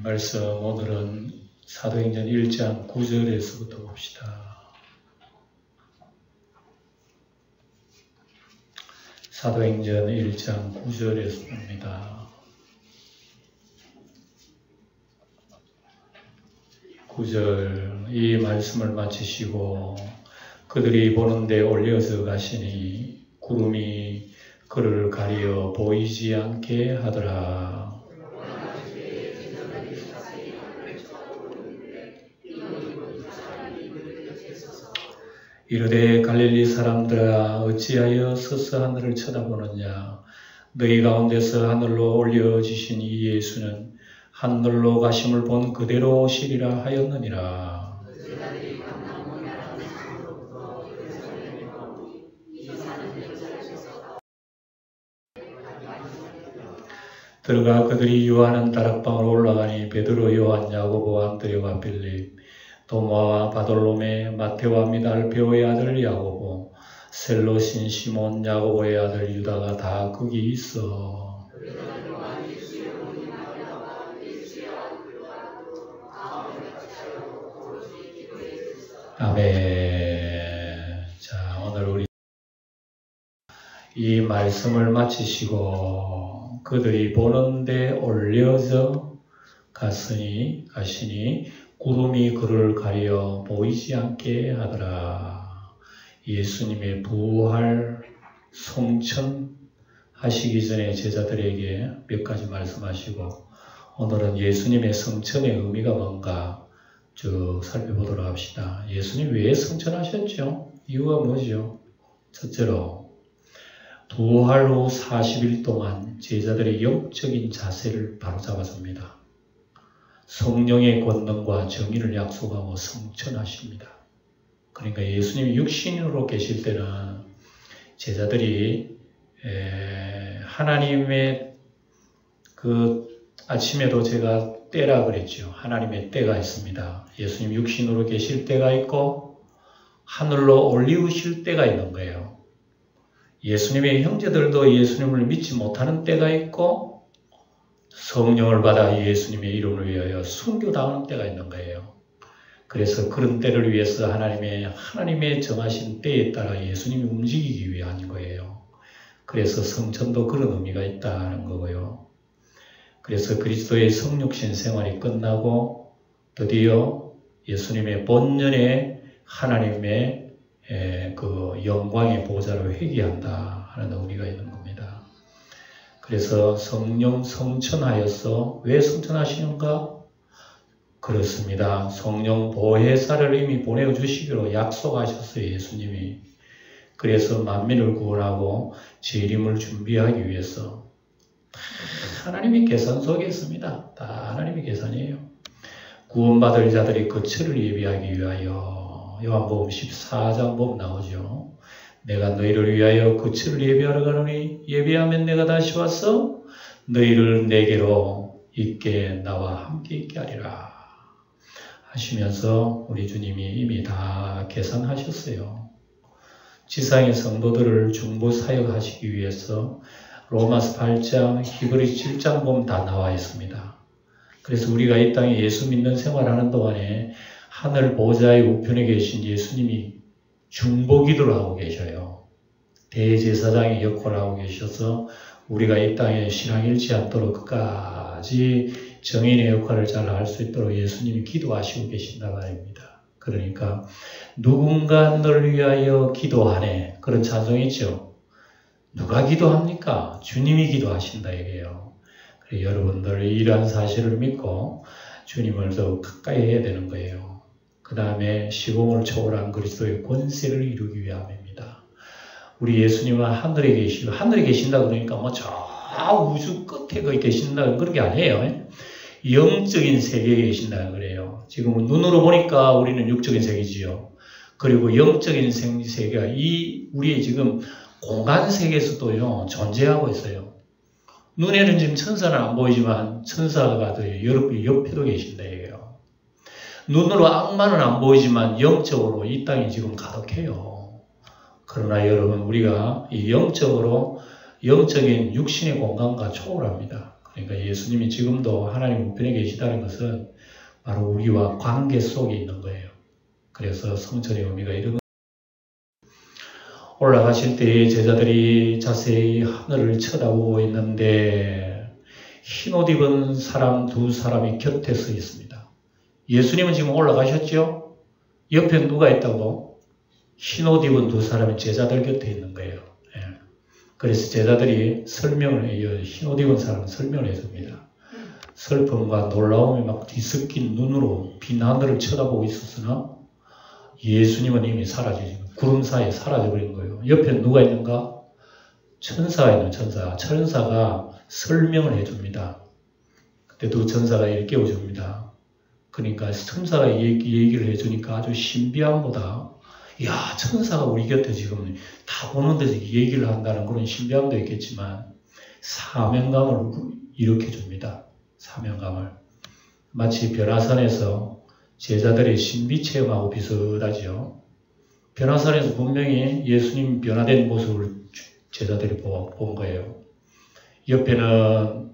말씀 오늘은 사도행전 1장 9절에서부터 봅시다. 사도행전 1장 9절에서 봅니다. 9절 이 말씀을 마치시고 그들이 보는데 올려서 가시니 구름이 그를 가리어 보이지 않게 하더라. 이르되 갈릴리 사람들아 어찌하여 서서 하늘을 쳐다보느냐. 너희 가운데서 하늘로 올려지신 이 예수는 하늘로 가심을 본 그대로 오시리라 하였느니라. 들어가 그들이 유하는 다락방으로 올라가니 베드로, 요한, 야고보, 안드레와 빌립, 도마와 바돌로메, 마테오와 및 알페오의 아들 야고보, 셀로신 시몬, 야고보의 아들 유다가 다 거기 있어. 아멘. 자, 오늘 우리 이 말씀을 마치시고 그들이 보는데 올려서 가시니 구름이 그를 가려 보이지 않게 하더라. 예수님의 부활 성천 하시기 전에 제자들에게 몇 가지 말씀하시고 오늘은 예수님의 성천의 의미가 뭔가 쭉 살펴보도록 합시다. 예수님 왜 성천하셨죠? 이유가 뭐죠? 첫째로 부활 후 40일 동안 제자들의 영적인 자세를 바로잡아줍니다. 성령의 권능과 정의를 약속하고 성천하십니다. 그러니까 예수님이 육신으로 계실 때는 제자들이 하나님의 아침에도 제가 때라 그랬죠. 하나님의 때가 있습니다. 예수님 육신으로 계실 때가 있고 하늘로 올리우실 때가 있는 거예요. 예수님의 형제들도 예수님을 믿지 못하는 때가 있고 성령을 받아 예수님의 이름을 위하여 순교당하는 때가 있는 거예요. 그래서 그런 때를 위해서 하나님의 정하신 때에 따라 예수님이 움직이기 위한 거예요. 그래서 성천도 그런 의미가 있다는 거고요. 그래서 그리스도의 성육신 생활이 끝나고 드디어 예수님의 본연의 하나님의 그 영광의 보좌로 회귀한다 하는 의미가 있는 겁니다. 그래서 성령 성천하여서 왜 성천하시는가? 그렇습니다. 성령 보혜사를 이미 보내주시기로 약속하셨어요. 예수님이. 그래서 만민을 구원하고 재림을 준비하기 위해서 다 하나님의 계산 속에 있습니다. 다 하나님의 계산이에요. 구원받을 자들이 그 철을 예비하기 위하여 요한복음 14장 보면 나오죠. 내가 너희를 위하여 그 철을 예비하러 가노니 예비하면 내가 다시 와서 너희를 내게로 있게 나와 함께 있게 하리라 하시면서 우리 주님이 이미 다 계산하셨어요. 지상의 성도들을 중보 사역하시기 위해서 로마서 8장, 히브리서 7장 보면 다 나와 있습니다. 그래서 우리가 이 땅에 예수 믿는 생활하는 동안에 하늘 보좌의 우편에 계신 예수님이 중보기도를 하고 계셔요. 대제사장의 역할을 하고 계셔서 우리가 이 땅에 신앙 잃지 않도록 끝까지 정인의 역할을 잘 할 수 있도록 예수님이 기도하시고 계신다 말입니다. 그러니까 누군가 너를 위하여 기도하네. 그런 찬송이 있죠. 누가 기도합니까? 주님이 기도하신다 이게요. 그래서 여러분들 이러한 사실을 믿고 주님을 더욱 가까이 해야 되는 거예요. 그 다음에 시공을 초월한 그리스도의 권세를 이루기 위함입니다. 우리 예수님은 하늘에 계시고 하늘에 계신다 그러니까 뭐 저 우주 끝에 거기 계신다 그런 게 아니에요. 영적인 세계에 계신다 그래요. 지금 눈으로 보니까 우리는 육적인 세계지요. 그리고 영적인 세계가 우리의 지금 공간 세계에서도요 존재하고 있어요. 눈에는 지금 천사는 안 보이지만 천사가 여러분 옆에도 계신다 이게요. 눈으로 악마는 안 보이지만 영적으로 이 땅이 지금 가득해요. 그러나 여러분 우리가 이 영적인 육신의 공간과 초월합니다. 그러니까 예수님이 지금도 하나님 우편에 계시다는 것은 바로 우리와 관계 속에 있는 거예요. 그래서 성천의 의미가 이런 올라가실 때 제자들이 자세히 하늘을 쳐다보고 있는데 흰 옷 입은 사람 두 사람이 곁에 서 있습니다. 예수님은 지금 올라가셨죠? 옆에 누가 있다고? 흰 옷 입은 두 사람이 제자들 곁에 있는 거예요. 그래서 제자들이 설명을 해요. 흰 옷 입은 사람은 설명을 해줍니다. 슬픔과 놀라움이 막 뒤섞인 눈으로 빈 하늘을 쳐다보고 있었으나 예수님은 이미 사라지고 구름 사이에 사라져버린 거예요. 옆에 누가 있는가? 천사가 있는 천사. 천사가 설명을 해줍니다. 그때 두 천사가 이렇게 깨워줍니다. 그러니까 천사가 얘기를 해주니까 아주 신비함보다 야 천사가 우리 곁에 지금 다 보는 데서 얘기를 한다는 그런 신비함도 있겠지만 사명감을 일으켜줍니다. 사명감을. 마치 변화산에서 제자들의 신비체험하고 비슷하죠. 변화산에서 분명히 예수님 변화된 모습을 제자들이 본 거예요. 옆에는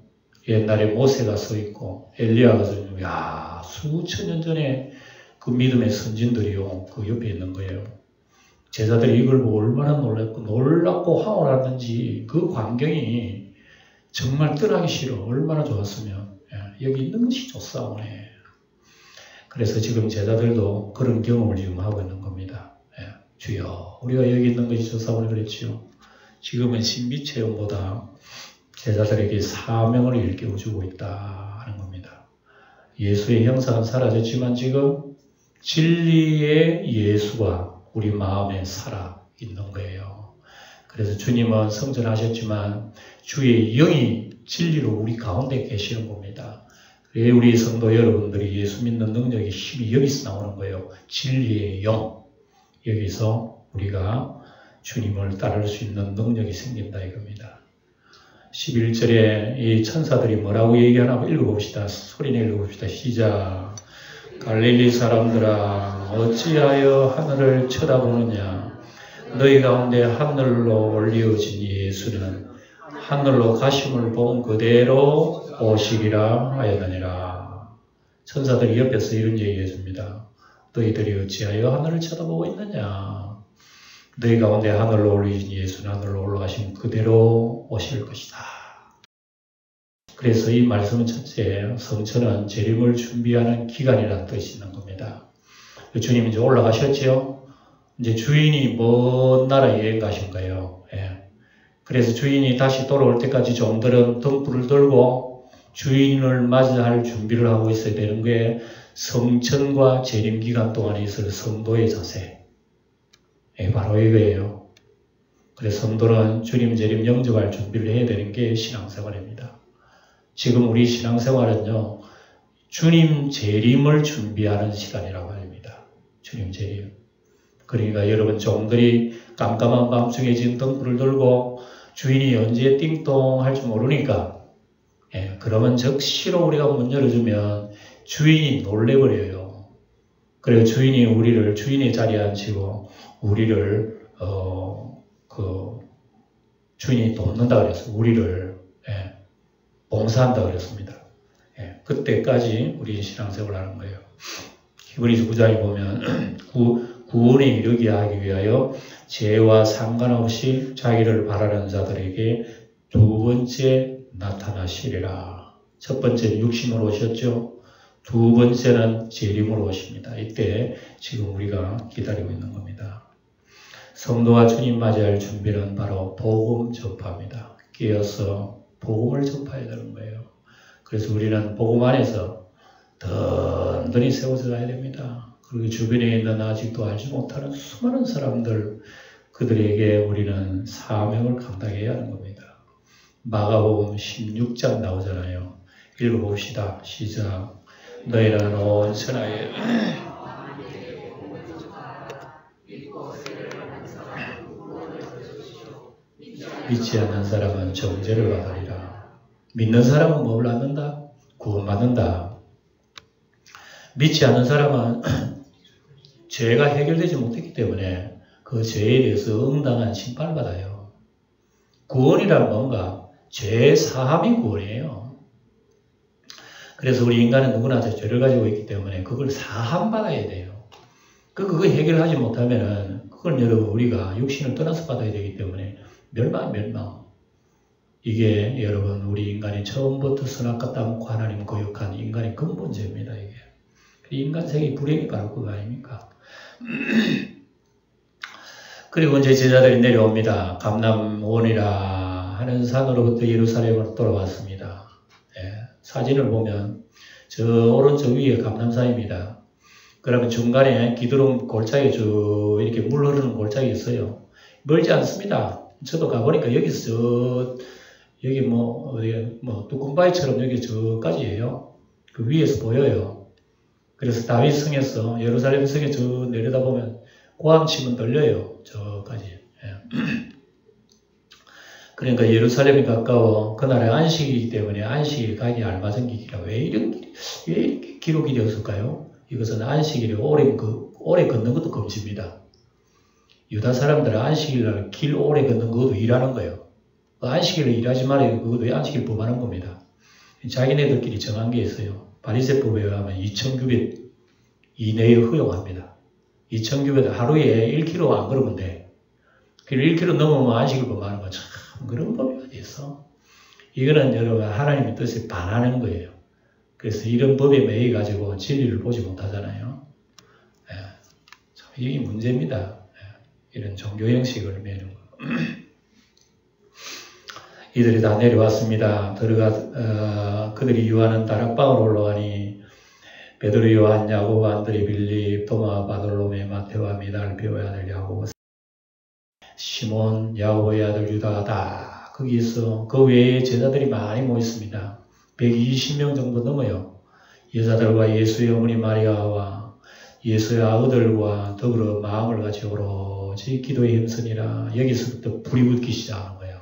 옛날에 모세가 서 있고 엘리야가 서 있고 야 수천 년 전에 그 믿음의 선진들이요 그 옆에 있는 거예요. 제자들이 이걸 보고 얼마나 놀랍고 황홀하는지 그 광경이 정말 떠나기 싫어. 얼마나 좋았으면 여기 있는 것이 좋사오네. 그래서 지금 제자들도 그런 경험을 지금 하고 있는 겁니다. 주여 우리가 여기 있는 것이 좋사오네 그랬지요. 지금은 신비체험보다 제자들에게 사명을 일깨워주고 있다 하는 겁니다. 예수의 형상은 사라졌지만 지금 진리의 예수가 우리 마음에 살아 있는 거예요. 그래서 주님은 성전하셨지만 주의 영이 진리로 우리 가운데 계시는 겁니다. 그래 우리 성도 여러분들이 예수 믿는 능력의 힘이 여기서 나오는 거예요. 진리의 영. 여기서 우리가 주님을 따를 수 있는 능력이 생긴다 이겁니다. 11절에 이 천사들이 뭐라고 얘기하나 읽어봅시다. 소리내 읽어봅시다. 시작. 갈릴리 사람들아 어찌하여 하늘을 쳐다보느냐. 너희 가운데 하늘로 올리어진 예수는 하늘로 가심을 본 그대로 오시리라 하였느니라. 천사들이 옆에서 이런 얘기해 줍니다. 너희들이 어찌하여 하늘을 쳐다보고 있느냐. 너희 가운데 하늘로 올리신 예수는 하늘로 올라가신 그대로 오실 것이다. 그래서 이 말씀은 첫째, 성천은 재림을 준비하는 기간이라는 뜻이 있는 겁니다. 주님이 이제 올라가셨죠? 이제 주인이 먼 나라 여행 가신 거예요. 그래서 주인이 다시 돌아올 때까지 종들은 등불을 들고 주인을 맞이할 준비를 하고 있어야 되는 게 성천과 재림 기간 동안에 있을 성도의 자세. 바로 이거예요. 그래서 성도는 주님 재림 영접할 준비를 해야 되는 게 신앙생활입니다. 지금 우리 신앙생활은요. 주님 재림을 준비하는 시간이라고 합니다. 주님 재림. 그러니까 여러분 종들이 깜깜한 밤중에 지금 등불을 들고 주인이 언제 띵동 할지 모르니까 그러면 적시로 우리가 문 열어주면 주인이 놀래버려요. 그래서 주인이 우리를 주인의 자리에 앉히고 우리를 주인이 돕는다 그랬어요. 우리를 봉사한다 그랬습니다. 그때까지 우리 신앙생활을 하는 거예요. 히브리서 9장에 보면 구원에 이르게 하기 위하여 죄와 상관없이 자기를 바라는 자들에게 두 번째 나타나시리라. 첫 번째는 육신으로 오셨죠. 두 번째는 재림으로 오십니다. 이때 지금 우리가 기다리고 있는 겁니다. 성도와 주님 맞이할 준비는 바로 복음 전파입니다. 깨어서 복음을 전파해야 되는 거예요. 그래서 우리는 복음 안에서 든든히 세워져 가야 됩니다. 그리고 주변에 있는 아직도 알지 못하는 수많은 사람들, 그들에게 우리는 사명을 감당해야 하는 겁니다. 마가복음 16장 나오잖아요. 읽어봅시다. 시작. 너희는 온 천하에 믿지 않는 사람은 정죄를 받으리라. 믿는 사람은 뭘 받는다? 구원받는다. 믿지 않는 사람은 죄가 해결되지 못했기 때문에 그 죄에 대해서 응당한 심판을 받아요. 구원이란 뭔가 죄 사함이 구원이에요. 그래서 우리 인간은 누구나 다 죄를 가지고 있기 때문에 그걸 사함받아야 돼요. 그거 해결하지 못하면은 그걸 여러분 우리가 육신을 떠나서 받아야 되기 때문에 멸망. 이게 여러분 우리 인간이 처음부터 선악과 따먹고 하나님 거역한 인간의 근본죄입니다. 이게 인간생이 불행이 바로 그거 아닙니까? 그리고 이제 제자들이 내려옵니다. 감람원이라 하는 산으로부터 예루살렘으로 돌아왔습니다. 사진을 보면 저 오른쪽 위에 감람산입니다. 그러면 중간에 기드론 골짜기 쭉 이렇게 물 흐르는 골짜기 있어요. 멀지 않습니다. 저도 가보니까 여기서 여기 뚜껑바위처럼 여기 저까지예요. 그 위에서 보여요. 그래서 다윗 성에서 예루살렘 성에 저 내려다보면 고함치면 들려요. 저까지. 그러니까 예루살렘이 가까워 그날의 안식이기 때문에 안식일 가기 알맞은 길이라. 왜 이렇게 기록이 되었을까요? 이것은 안식일이 오래 걷는 것도 금지입니다. 유다 사람들은 안식일날 길 오래 걷는 것도 일하는 거예요. 안식일을 일하지 말아요. 그것도 안식일 법하는 겁니다. 자기네들끼리 정한 게 있어요. 바리새법에 의하면 2,000규빗 이내에 허용합니다. 2,000규빗 하루에 1km 안 걸으면 돼. 1km 넘으면 안식일 법하는 거 참 그런 법이 어디 있어. 이거는 여러분 하나님의 뜻에 반하는 거예요. 그래서 이런 법에 매여 가지고 진리를 보지 못하잖아요. 이게 문제입니다. 이런 종교 형식을 매는 거. 이들이 다 내려왔습니다. 그들이 유하는 다락방으로 올라가니 베드로, 요한, 야고보, 안드레, 빌립, 도마, 바돌로메, 마테와 미달베오의 아들 야고보, 시몬, 야고보의 아들 유다가 다 거기 있어. 그 외에 제자들이 많이 모였습니다. 120명 정도 넘어요. 여자들과 예수의 어머니 마리아와 예수의 아우들과 더불어 마음을 같이 오로지 기도에 힘쓰니라. 여기서부터 불이 붙기 시작하는 거예요.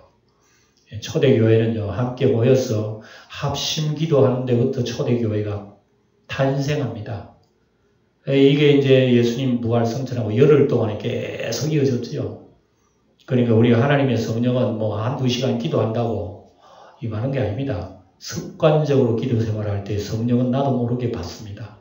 초대교회는요, 함께 모여서 합심 기도하는 데부터 초대교회가 탄생합니다. 이게 이제 예수님 부활 성천하고 열흘 동안에 계속 이어졌죠. 그러니까 우리가 하나님의 성령은 한두 시간 기도한다고 임하는 게 아닙니다. 습관적으로 기도 생활할 때 성령은 나도 모르게 받습니다.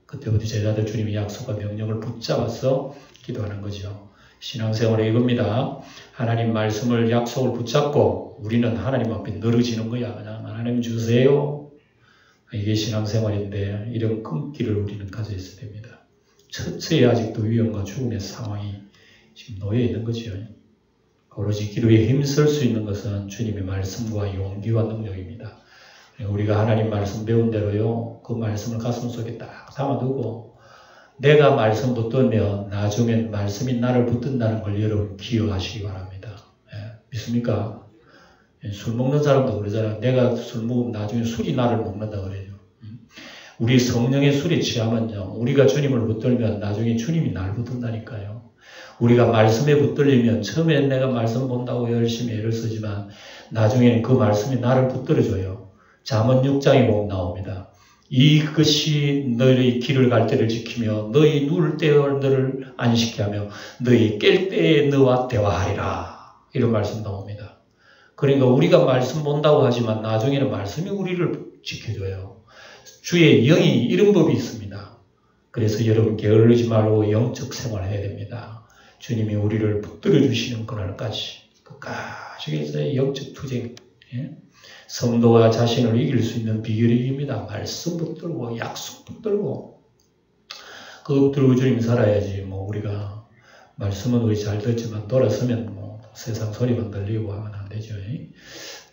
그때부터 제자들 주님의 약속과 명령을 붙잡아서 기도하는 거죠. 신앙생활은 이겁니다. 하나님 말씀을 약속을 붙잡고 우리는 하나님 앞에 늘어지는 거야. 그냥 하나님 주세요. 이게 신앙생활인데 이런 끊기를 우리는 가져 있어야 됩니다. 처처에 아직도 위험과 죽음의 상황이 지금 놓여 있는 거죠. 오로지 기도에 힘쓸 수 있는 것은 주님의 말씀과 용기와 능력입니다. 우리가 하나님 말씀 배운 대로요, 그 말씀을 가슴속에 딱 담아두고 내가 말씀 붙들면 나중엔 말씀이 나를 붙든다는 걸 여러분 기억하시기 바랍니다. 믿습니까? 술 먹는 사람도 그러잖아요. 내가 술 먹으면 나중에 술이 나를 먹는다 그래요. 우리 성령의 술에 취하면요, 우리가 주님을 붙들면 나중에 주님이 나를 붙든다니까요. 우리가 말씀에 붙들리면 처음엔 내가 말씀 본다고 열심히 애를 쓰지만 나중에는 그 말씀이 나를 붙들어줘요. 잠언 6장에 보면 나옵니다. 이것이 너희 길을 갈 때를 지키며 너희 누울 때에 너를 안식케 하며 너희 깰 때에 너와 대화하리라. 이런 말씀 나옵니다. 그러니까 우리가 말씀 본다고 하지만 나중에는 말씀이 우리를 지켜줘요. 주의 영이 이런 법이 있습니다. 그래서 여러분 게으르지 말고 영적 생활해야 됩니다. 주님이 우리를 붙들어 주시는 그날까지 끝까지 영적 투쟁, 성도가 자신을 이길 수 있는 비결이 입니다. 말씀 붙들고 약속 붙들고 그거 붙들고 주님 살아야지. 우리가 말씀은 우리 잘 듣지만 돌아서면 세상 소리만 들리고 하면 안 되죠.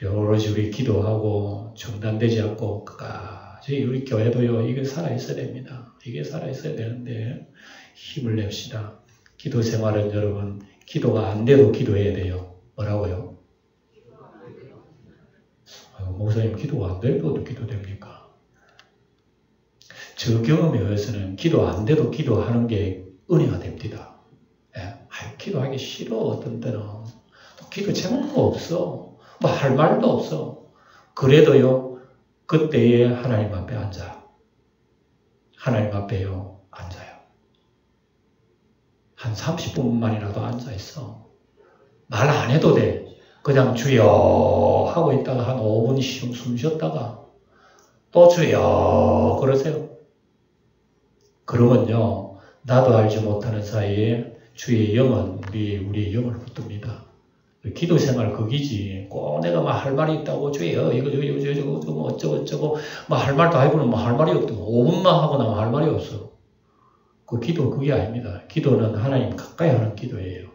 오로지 우리 기도하고 중단되지 않고 끝까지 우리 교회도요, 이게 살아있어야 됩니다. 이게 살아있어야 되는데 힘을 냅시다. 기도 생활은 여러분, 기도가 안 돼도 기도해야 돼요. 뭐라고요? 목사님, 기도가 안 돼도 기도됩니까? 저 경험에 의해서는 기도 안 돼도 기도하는 게 은혜가 됩니다. 기도하기 싫어. 어떤 때는 기도 제목도 없어. 할 말도 없어. 그래도요, 그때에 하나님 앞에 앉아. 하나님 앞에요, 앉아요. 한 30분만이라도 앉아있어. 말 안 해도 돼. 그냥 주여 하고 있다가 한 5분 숨 쉬었다가 또 주여 그러세요. 그러면요, 나도 알지 못하는 사이에 주의 영은 우리의 영을 붙듭니다. 기도 생활 거기지. 꼭 내가 막 할 말이 있다고 주여 이거 저거 어쩌고 막 할 말도 해보면 뭐 할 말이 없고 5분만 하고 나면 할 말이 없어. 그 기도 그게 아닙니다. 기도는 하나님 가까이 하는 기도예요.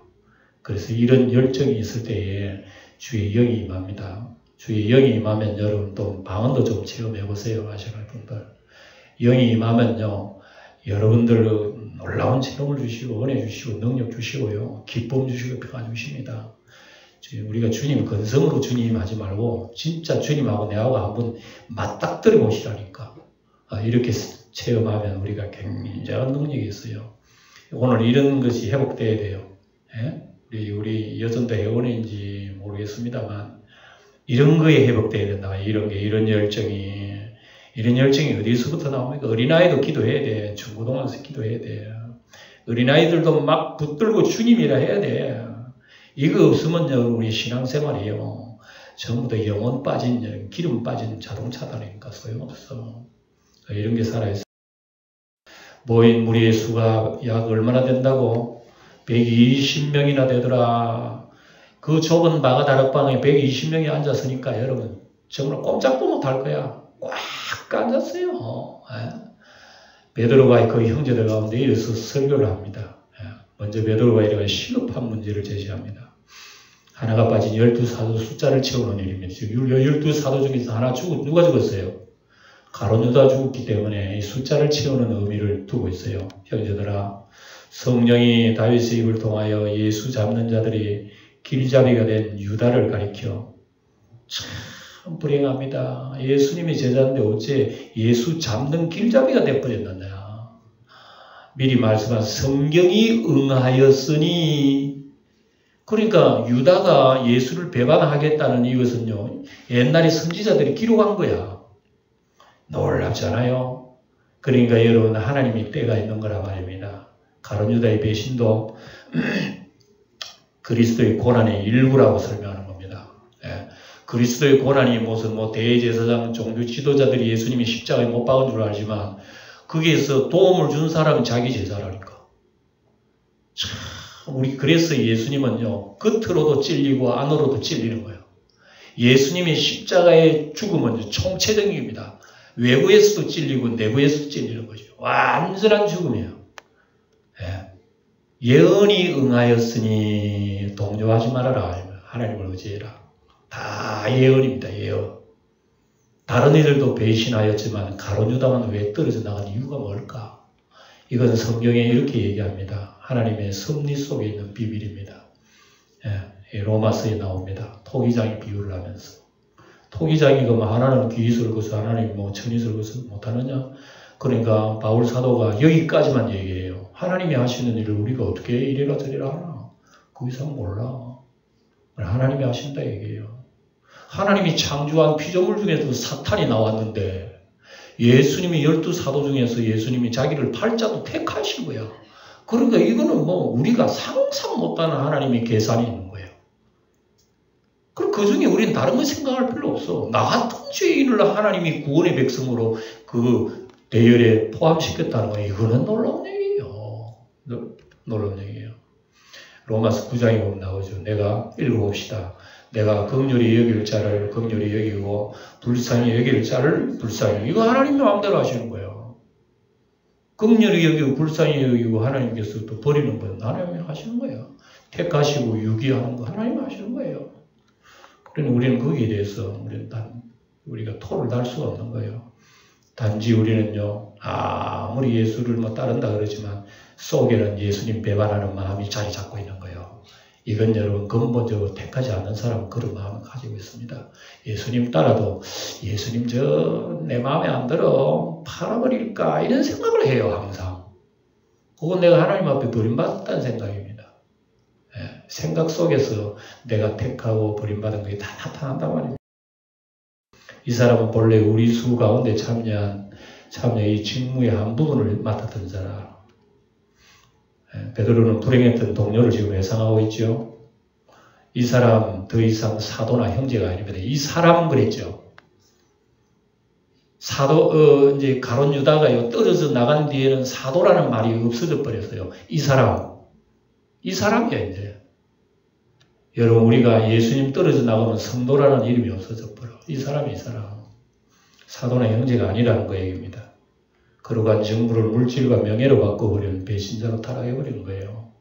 그래서 이런 열정이 있을 때에 주의 영이 임합니다. 주의 영이 임하면 여러분 또 방언도 좀 체험해 보세요. 하시는 분들. 영이 임하면요, 여러분들 놀라운 체험을 주시고 은혜 주시고 능력 주시고요, 기쁨 주시고 평안 주십니다. 우리가 주님 근성으로 주님 하지 말고 진짜 주님하고 내하고 한번 맞닥뜨려 보시라니까. 이렇게 체험하면 우리가 굉장한 능력이 있어요. 오늘 이런 것이 회복돼야 돼요. 예? 우리 여전도 회원인지 모르겠습니다만 이런 거에 회복돼야 된다. 이런 열정이 어디서부터 나옵니까? 어린아이도 기도해야 돼. 중고등학생 기도해야 돼. 어린아이들도 막 붙들고 주님이라 해야 돼. 이거 없으면요, 우리 신앙생활이요, 전부 다 영혼 빠진, 기름 빠진 자동차다니까 소용없어. 이런 게 살아있어. 모인 무리의 수가 약 얼마나 된다고? 120명이나 되더라. 그 좁은 바가 다락방에 120명이 앉았으니까 여러분 정말 꼼짝도 못할 거야. 꽉 앉았어요. 베드로가 그 형제들 가운데 이래서 설교를 합니다. 먼저 베드로가 이렇게 시급한 문제를 제시합니다. 하나가 빠진 12사도 숫자를 채우는 일입니다. 12사도 중에서 하나 누가 죽었어요? 가룟 유다 죽었기 때문에 이 숫자를 채우는 의미를 두고 있어요. 형제들아, 성령이 다윗의 입을 통하여 예수 잡는 자들이 길잡이가 된 유다를 가리켜. 참 불행합니다. 예수님이 제자인데 어째 예수 잡는 길잡이가 되어버렸느냐. 미리 말씀한 성경이 응하였으니, 그러니까 유다가 예수를 배반하겠다는 이것은요, 옛날에 선지자들이 기록한 거야. 놀랍잖아요. 그러니까 여러분, 하나님이 때가 있는 거라 말입니다. 가룟 유다의 배신도 그리스도의 고난의 일부라고 설명하는 겁니다. 그리스도의 고난이 무슨 대제사장 종교 지도자들이 예수님이 십자가에 못 박은 줄 알지만 거기에서 도움을 준 사람은 자기 제자라니까. 참, 그래서 예수님은요, 겉으로도 찔리고 안으로도 찔리는 거예요. 예수님의 십자가의 죽음은 총체적입니다. 외부에서도 찔리고 내부에서도 찔리는 거죠. 완전한 죽음이에요. 예언이 응하였으니 동요하지 말아라. 하나님을 의지해라. 다 예언입니다. 예언. 다른 이들도 배신하였지만 가룟 유다만 왜 떨어져 나간 이유가 뭘까? 이건 성경에 이렇게 얘기합니다. 하나님의 섭리 속에 있는 비밀입니다. 로마서에 나옵니다. 토기장이 비유를 하면서. 토기장이 하나는 귀이슬 것을 하나는 천이슬 것을 못하느냐? 그러니까 바울 사도가 여기까지만 얘기해요. 하나님이 하시는 일을 우리가 어떻게 이래라 저래라 하나? 그 이상 몰라. 하나님이 하신다 얘기해요. 하나님이 창조한 피조물 중에서 사탄이 나왔는데 예수님이 12사도 중에서 예수님이 자기를 팔자도 택하신 거야. 그러니까 이거는 우리가 상상 못하는 하나님의 계산이 있는 거예요. 그럼 그 중에 우리는 다른 거 생각할 필요 없어. 나 같은 죄인을 하나님이 구원의 백성으로 그 대열에 포함시켰다는 거, 이거는 놀라운 얘기예요. 놀라운 얘기예요. 로마서 9장에 보면 나오죠. 내가 읽어봅시다. 내가 긍휼히 여길 자를 긍휼히 여기고 불쌍히 여길 자를 불쌍히. 이거 하나님 마음대로 하시는 거예요. 긍휼히 여기고 불쌍히 여기고 하나님께서 또 버리는 건 하나님이 하시는 거예요. 택하시고 유기하는 거 하나님이 하시는 거예요. 그러니 우리는 거기에 대해서 우리가 토를 달 수가 없는 거예요. 단지 우리는요, 아무리 예수를 따른다 그러지만 속에는 예수님 배반하는 마음이 자리 잡고 있는 거예요. 이건 여러분 근본적으로 택하지 않는 사람은 그런 마음을 가지고 있습니다. 예수님 따라도 예수님 내 마음에 안 들어 팔아버릴까 이런 생각을 해요. 항상. 그건 내가 하나님 앞에 버림받았다는 생각입니다. 생각 속에서 내가 택하고 버림받은 게 다 나타난단 말입니다. 이 사람은 본래 우리 수 가운데 참여 이 직무의 한 부분을 맡았던 사람. 베드로는 불행했던 동료를 지금 회상하고 있죠. 이 사람 더 이상 사도나 형제가 아닙니다. 이 사람 그랬죠. 이제 가룟 유다가요, 떨어져 나간 뒤에는 사도라는 말이 없어져 버렸어요. 이 사람이야, 이제. 여러분, 우리가 예수님 떨어져 나가면 성도라는 이름이 없어져 버려. 이 사람. 사도나 형제가 아니라는 그 얘기입니다. 거룩한 정부를 물질과 명예로 바꿔버리는 배신자로 타락해버린 거예요.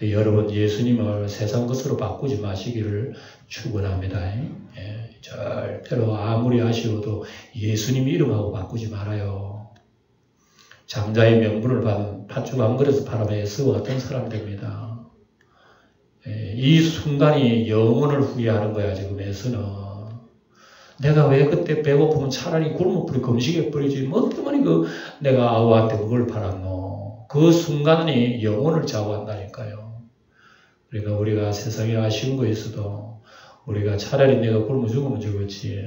여러분, 예수님을 세상 것으로 바꾸지 마시기를 축원합니다. 예, 절대로 아무리 아쉬워도 예수님 이름하고 바꾸지 말아요. 장자의 명분을 팥죽 한 그릇 바람에 에스와 같은 사람 됩니다. 예, 이 순간이 영혼을 후회하는 거야, 지금 에스는. 내가 왜 그때 배고프면 차라리 굶어버리 금식해버리지, 뭐 때문에 내가 아우한테 그걸 팔았노. 그 순간이 영혼을 좌우한다니까요. 그러니까 우리가 세상에 아쉬운 거 있어도 우리가 차라리 내가 굶어 죽으면 죽었지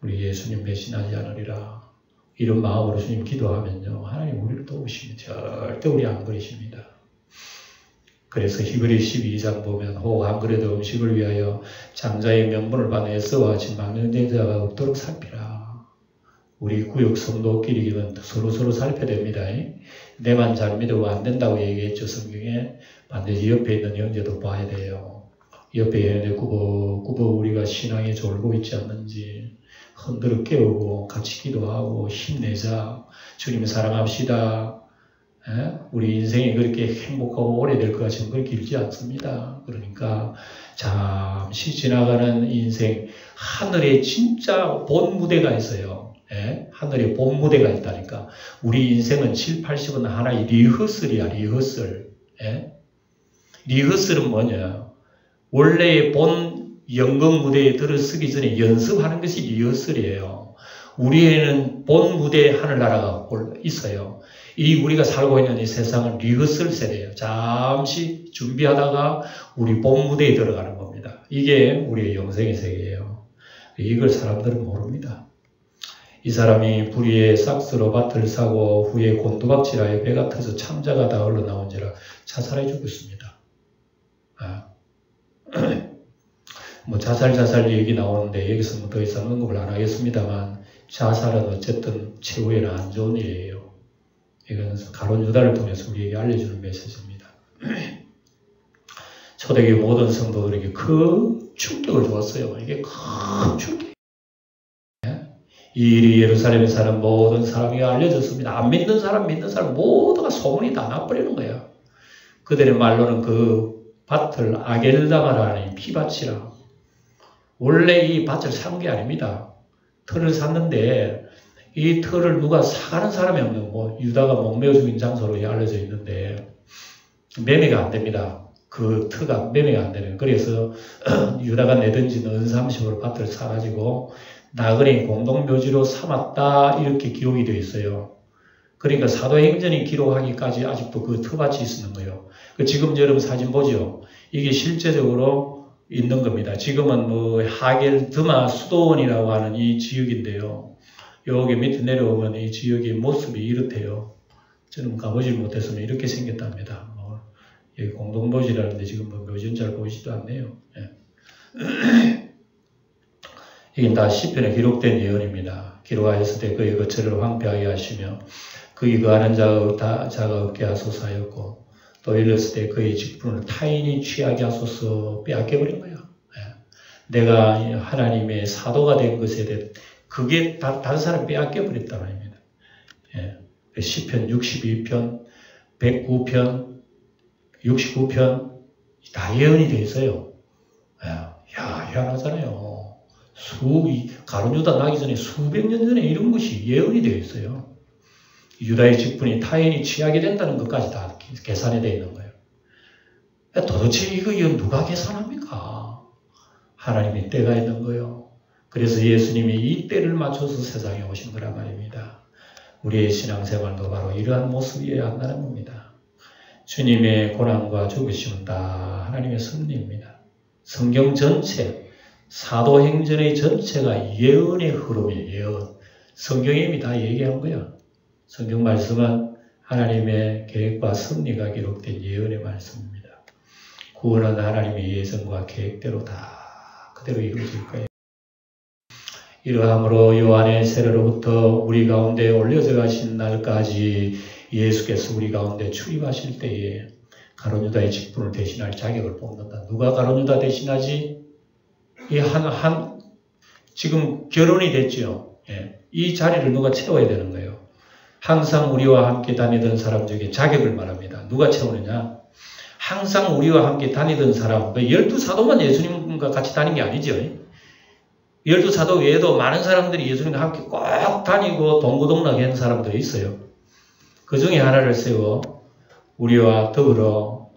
우리 예수님 배신하지 않으리라, 이런 마음으로 주님 기도하면요, 하나님 우리를 도우십니다. 절대 우리 안 버리십니다. 그래서 히브리 12장 보면 혹 안 그래도 음식을 위하여 장자의 명분을 받는 에서와 같이 망령제자가 없도록 살피라. 우리 구역 성도끼리는 서로 살펴야 됩니다. 내만 잘 믿으면 안 된다고 얘기했죠, 성경에. 반드시 옆에 있는 형제도 봐야 돼요. 옆에 있는 꾸벅꾸벅 우리가 신앙에 졸고 있지 않는지 흔들어 깨우고 같이 기도하고 힘내자. 주님 사랑합시다. 우리 인생이 그렇게 행복하고 오래될 것 같지는 그렇게 길지 않습니다. 그러니까 잠시 지나가는 인생, 하늘에 진짜 본 무대가 있어요. 하늘에 본 무대가 있다니까. 우리 인생은 7, 80은 하나의 리허설이야, 리허설. 리허설은 뭐냐? 원래의 본 연극 무대에 들어서기 전에 연습하는 것이 리허설이에요. 우리에는 본 무대에 하늘나라가 있어요. 이 우리가 살고 있는 이 세상은 리허설 세대예요. 잠시 준비하다가 우리 본 무대에 들어가는 겁니다. 이게 우리의 영생의 세계예요. 이걸 사람들은 모릅니다. 이 사람이 불의의 싹스로 밭을 사고 후에 곤두박질하여 배가 터져 참자가 다 흘러나온지라 자살해 죽었습니다. 뭐 자살 얘기 나오는데 여기서 뭐 더 이상 언급을 안 하겠습니다만, 자살은 어쨌든 최후에는 안 좋은 일이에요. 이건 가룟 유다를 통해서 우리에게 알려주는 메시지입니다. 초대교회 모든 성도들에게 큰 충격을 주었어요. 이게 큰 충격. 이 일이 예루살렘에 사는 모든 사람에게 알려졌습니다. 안 믿는 사람, 믿는 사람 모두가 소문이 다 나버리는 거야. 그들의 말로는 그 밭을 아겔다마라는 피밭이라. 원래 이 밭을 산 게 아닙니다. 터를 샀는데 이 터를 누가 사가는 사람이 없는, 유다가 목매어 죽인 장소로 알려져 있는데 매매가 안 됩니다. 그 터가 매매가 안 되는. 그래서 유다가 내던진 은삼식으로 밭을 사가지고 나그네 공동묘지로 삼았다, 이렇게 기록이 되어 있어요. 그러니까 사도행전이 기록하기까지 아직도 그 터밭이 있는 거예요. 지금 여러분 사진 보죠. 이게 실제적으로 있는 겁니다. 지금은 뭐 하겔 드마 수도원이라고 하는 이 지역인데요. 여기 밑에 내려오면 이 지역의 모습이 이렇대요. 저는 가보지 못했으면 이렇게 생겼답니다. 여기 공동묘지라는데 지금 뭐 묘지는 잘 보이지도 않네요. 이게 다 시편에 기록된 예언입니다. 기록하였을 때 그의 거처를 황폐하게 하시며 그의 거하는 자가 없게 하소서 하였고, 또 이랬을 때 그의 직분을 타인이 취하게 하소서 빼앗겨버린 거예요. 내가 하나님의 사도가 된 것에 대해 그게 다른 사람 빼앗겨버렸단 말입니다. 시편 62편, 109편, 69편 다 예언이 되어 있어요. 희한하잖아요. 가룟 유다 나기 전에 수백 년 전에 이런 것이 예언이 되어 있어요. 유다의 직분이 타인이 취하게 된다는 것까지 다 계산이 되어 있는 거예요. 도대체 이거 누가 계산합니까? 하나님의 때가 있는 거예요. 그래서 예수님이 이 때를 맞춰서 세상에 오신 거란 말입니다. 우리의 신앙생활도 바로 이러한 모습이어야 한다는 겁니다. 주님의 고난과 죽으심은 다 하나님의 섭리입니다. 성경 전체, 사도행전의 전체가 예언의 흐름이에요. 예언. 성경이 이미 다 얘기한 거야. 성경 말씀은 하나님의 계획과 섭리가 기록된 예언의 말씀입니다. 구원은 하나님의 예정과 계획대로 다 그대로 이루어질 거예요. 이러함으로 요한의 세례로부터 우리 가운데 올려져 가신 날까지 예수께서 우리 가운데 출입하실 때에 가룟 유다의 직분을 대신할 자격을 뽑는다. 누가 가룟 유다 대신하지? 지금 결혼이 됐죠. 예. 이 자리를 누가 채워야 되는 거예요. 항상 우리와 함께 다니던 사람 중에 자격을 말합니다. 누가 채우느냐? 항상 우리와 함께 다니던 사람, 12사도만 예수님과 같이 다닌 게 아니죠. 12사도 외에도 많은 사람들이 예수님과 함께 꼭 다니고 동고동락한 한 사람들이 있어요. 그 중에 하나를 세워 우리와 더불어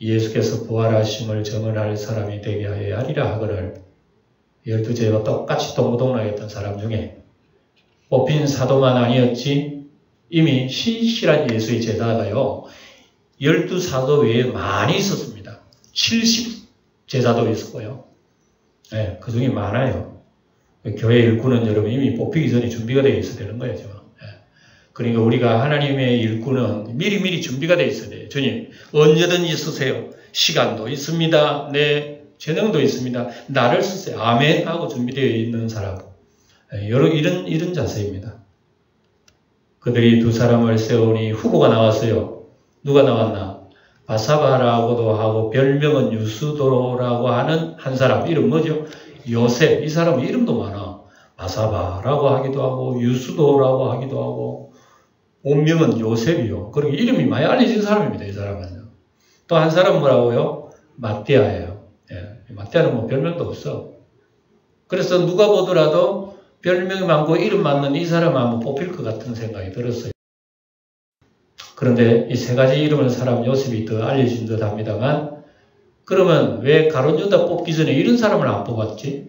예수께서 부활하심을 증언할 사람이 되게 하여야 하리라 하거늘 12제와 똑같이 동고동락했던 사람 중에 뽑힌 사도만 아니었지 이미 신실한 예수의 제자가요. 12사도 외에 많이 있었습니다. 70제자도 있었고요. 네, 그 중에 많아요. 교회 일꾼은 여러분 이미 뽑히기 전에 준비가 되어 있어야 되는 거예요. 네. 그러니까 우리가 하나님의 일꾼은 미리미리 준비가 되어 있어야 돼요. 주님 언제든지 쓰세요. 시간도 있습니다. 네, 재능도 있습니다. 나를 쓰세요. 아멘 하고 준비되어 있는 사람. 네, 이런 자세입니다. 그들이 두 사람을 세우니 후보가 나왔어요. 누가 나왔나? 바사바라고도 하고 별명은 유스도라고 하는 한 사람. 이름 뭐죠? 요셉. 이 사람은 이름도 많아. 바사바라고 하기도 하고 유스도라고 하기도 하고 본명은 요셉이요. 그리고 이름이 많이 알려진 사람입니다. 이 사람은요. 또 한 사람은 뭐라고요? 마띠아예요. 예, 마띠아는 뭐 별명도 없어. 그래서 누가 보더라도 별명이 많고 이름 맞는 이 사람은 한번 뽑힐 것 같은 생각이 들었어요. 그런데 이 세 가지 이름을 사람 요셉이 더 알려진 듯 합니다만 그러면 왜 가룟 유다 뽑기 전에 이런 사람을 안 뽑았지?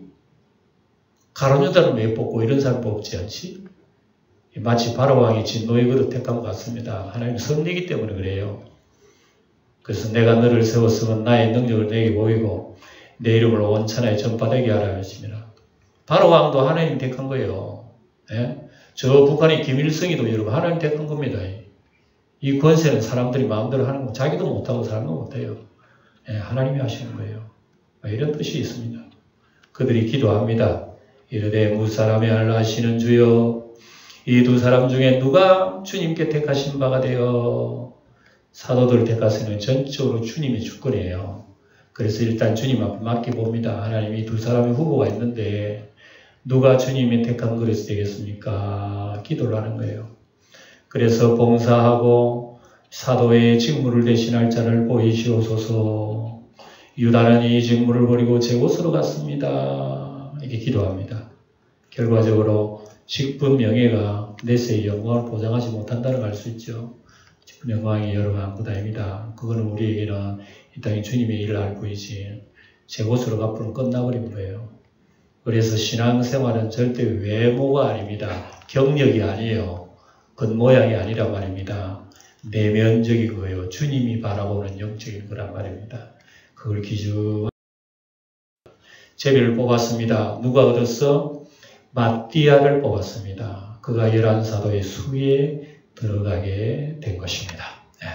가룟 유다를 왜 뽑고 이런 사람 뽑지 않지? 마치 바로왕이 진노의 그릇 택한 것 같습니다. 하나님 섭리이기 때문에 그래요. 그래서 내가 너를 세웠으면 나의 능력을 내게 보이고 내 이름을 원천하에 전파되게 하라 했습니다. 바로왕도 하나님 택한 거예요. 예? 저 북한의 김일성이도 여러분 하나님 택한 겁니다. 이 권세는 사람들이 마음대로 하는 거 자기도 못하고 사람도 못해요. 예, 하나님이 하시는 거예요. 이런 뜻이 있습니다. 그들이 기도합니다. 이르되 무사람이 알라 하시는 주여 이 두 사람 중에 누가 주님께 택하신 바가 되어 사도들을 택하시는 전적으로 주님의 주권이에요. 그래서 일단 주님 앞에 맡겨봅니다. 하나님이 두 사람의 후보가 있는데 누가 주님이 택한 그릇이 되겠습니까? 기도를 하는 거예요. 그래서 봉사하고 사도의 직무를 대신할 자를 보이시옵소서. 유다는 이 직무를 버리고 제 곳으로 갔습니다. 이렇게 기도합니다. 결과적으로 직분 명예가 내세의 영광을 보장하지 못한다는 걸 알 수 있죠. 직분 영광이 여러 가지 다입니다. 그거는 우리에게는 이 땅에 주님의 일을 할 뿐이지 제 곳으로 가ப்பு는 끝나버린 거예요. 그래서 신앙생활은 절대 외모가 아닙니다. 경력이 아니에요. 겉모양이 아니란 말입니다. 내면적인 거예요. 주님이 바라보는 영적인 거란 말입니다. 그걸 기준 제비를 뽑았습니다. 누가 얻었어? 마띠아를 뽑았습니다. 그가 11사도의 수에 들어가게 된 것입니다. 네.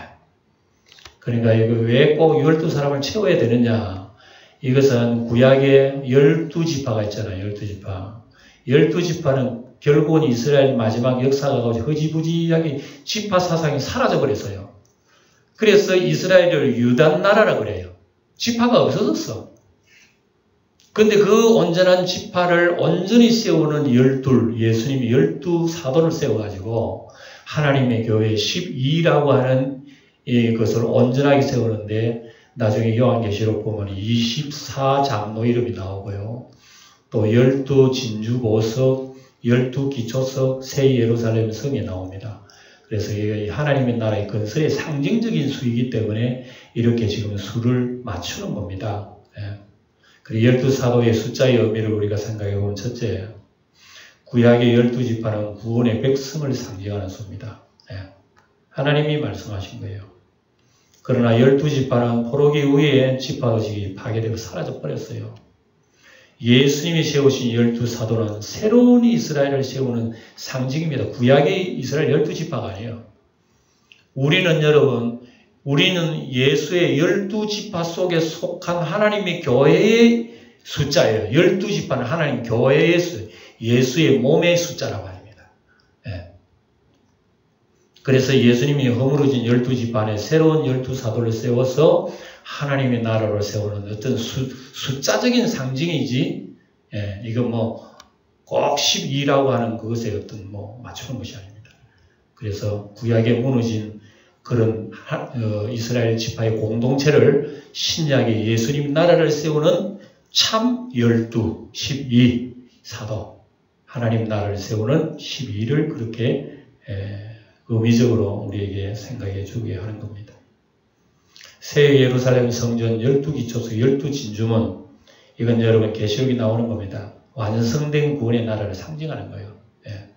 그러니까 이거 왜 꼭 12사람을 채워야 되느냐? 이것은 구약에 12지파가 있잖아요. 12지파. 12지파는 결국은 이스라엘 마지막 역사가 흐지부지하게 지파 사상이 사라져버렸어요. 그래서 이스라엘을 유단 나라라 그래요. 지파가 없어졌어. 근데 그 온전한 지파를 온전히 세우는 12, 예수님이 12사도를 세워가지고 하나님의 교회 12라고 하는 이것을 온전하게 세우는데 나중에 요한계시록 보면 24장로 이름이 나오고요. 또 12진주보석, 12기초석, 새 예루살렘 성에 나옵니다. 그래서 하나님의 나라의 건설의 상징적인 수이기 때문에 이렇게 지금 수를 맞추는 겁니다. 예. 그리고 12사도의 숫자의 의미를 우리가 생각해 보면 첫째, 구약의 12지파는 구원의 백성을 상징하는 수입니다. 예. 하나님이 말씀하신 거예요. 그러나 12지파는 포로기 후에 지파의식이 파괴되고 사라져버렸어요. 예수님이 세우신 12사도는 새로운 이스라엘을 세우는 상징입니다. 구약의 이스라엘 12지파가 아니에요. 우리는 여러분, 우리는 예수의 12지파 속에 속한 하나님의 교회의 숫자예요. 12지파는 하나님 교회의 수. 예수의 몸의 숫자라고 합니다. 예. 그래서 예수님이 허물어진 12지파에 새로운 12사도를 세워서 하나님의 나라를 세우는 어떤 숫자적인 상징이지, 예, 이건 꼭 12라고 하는 그것에 어떤 맞추는 것이 아닙니다. 그래서 구약에 무너진 그런 이스라엘 지파의 공동체를 신약의 예수님 나라를 세우는 참 12 사도, 하나님 나라를 세우는 12를 그렇게 의미적으로 우리에게 생각해 주게 하는 겁니다. 새 예루살렘 성전 12기초석 12진주문, 이건 여러분 계시록이 나오는 겁니다. 완성된 구원의 나라를 상징하는 거예요. 예.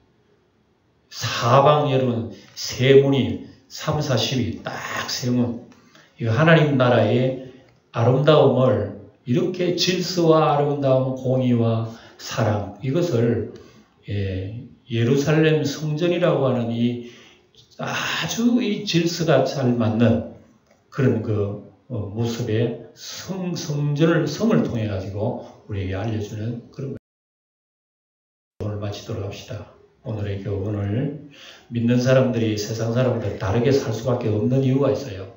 사방 여러분 세 문이 3, 4, 12 딱 세 문. 이거 하나님 나라의 아름다움을 이렇게 질서와 아름다움, 공의와 사랑, 이것을 예루살렘 성전이라고 하는 이 아주 이 질서가 잘 맞는 그런 그 모습의 성을 통해 가지고 우리에게 알려주는 그런 거예요. 오늘 마치도록 합시다. 오늘의 교훈을 믿는 사람들이 세상 사람들 다르게 살 수밖에 없는 이유가 있어요.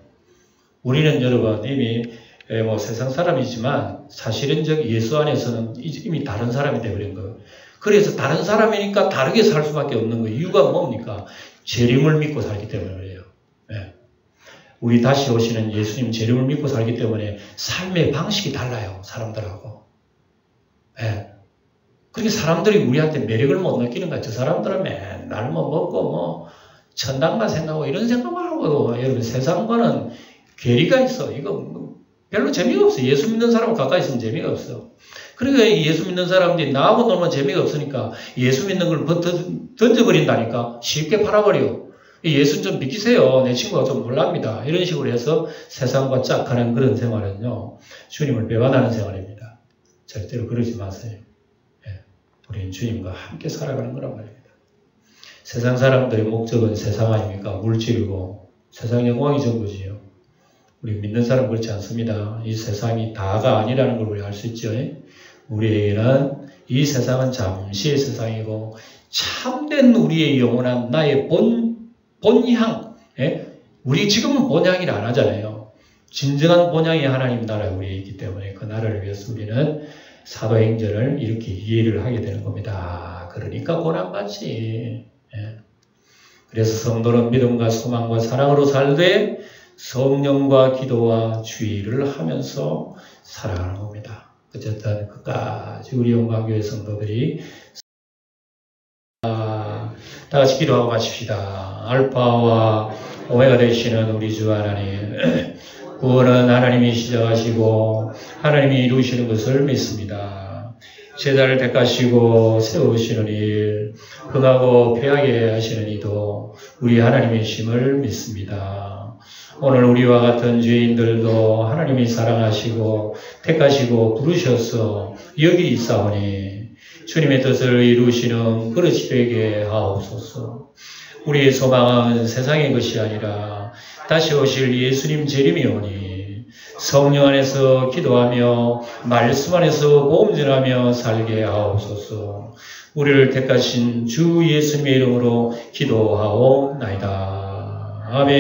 우리는 여러분 이미 세상 사람이지만 사실은 예수 안에서는 이미 다른 사람이 되어버린 거예요. 그래서 다른 사람이니까 다르게 살 수밖에 없는 거예요. 이유가 뭡니까? 재림을 믿고 살기 때문이에요. 네. 우리 다시 오시는 예수님 재림을 믿고 살기 때문에 삶의 방식이 달라요. 사람들하고. 네. 그렇게 사람들이 우리한테 매력을 못 느끼는 거야. 저 사람들은 맨날 먹고 천당만 생각하고 이런 생각만 하고, 여러분 세상과는 괴리가 있어. 이거 별로 재미가 없어. 예수 믿는 사람은 가까이 있으면 재미가 없어. 그러니까 예수 믿는 사람들이 나하고 놀면 재미가 없으니까 예수 믿는 걸 던져버린다니까. 쉽게 팔아버려. 예수는 좀 믿기세요. 내 친구가 좀 몰랍니다. 이런 식으로 해서 세상과 짝하는 그런 생활은요, 주님을 배반하는 생활입니다. 절대로 그러지 마세요. 우리는 주님과 함께 살아가는 거란 말입니다. 세상 사람들의 목적은 세상 아닙니까? 물질이고 세상 영광이 전부지요. 우리 믿는 사람은 그렇지 않습니다. 이 세상이 다가 아니라는 걸 우리 알 수 있죠. 우리에게는 이 세상은 잠시의 세상이고 참된 우리의 영원한 나의 본향, 우리 지금은 본향이라 안 하잖아요. 진정한 본향이 하나님 나라에 우리에 있기 때문에 그 나라를 위해서 우리는 사도행전을 이렇게 이해를 하게 되는 겁니다. 그러니까 고난받지. 그래서 성도는 믿음과 소망과 사랑으로 살되 성령과 기도와 주의를 하면서 살아가는 겁니다. 어쨌든 끝까지 우리 영광교회 성도들이 다 같이 기도하고 마칩시다. 알파와 오메가 되시는 우리 주 하나님, 구원은 하나님이 시작하시고 하나님이 이루시는 것을 믿습니다. 제자를 택하시고 세우시는 일, 흥하고 패하게 하시는 이도 우리 하나님의 심을 믿습니다. 오늘 우리와 같은 죄인들도 하나님이 사랑하시고 택하시고 부르셔서 여기 있사오니 주님의 뜻을 이루시는 그릇이 되게 하옵소서. 우리의 소망은 세상의 것이 아니라 다시 오실 예수님 재림이 오니 성령 안에서 기도하며 말씀 안에서 보험전하며 살게 하옵소서. 우리를 택하신 주 예수님의 이름으로 기도하옵나이다. 아멘.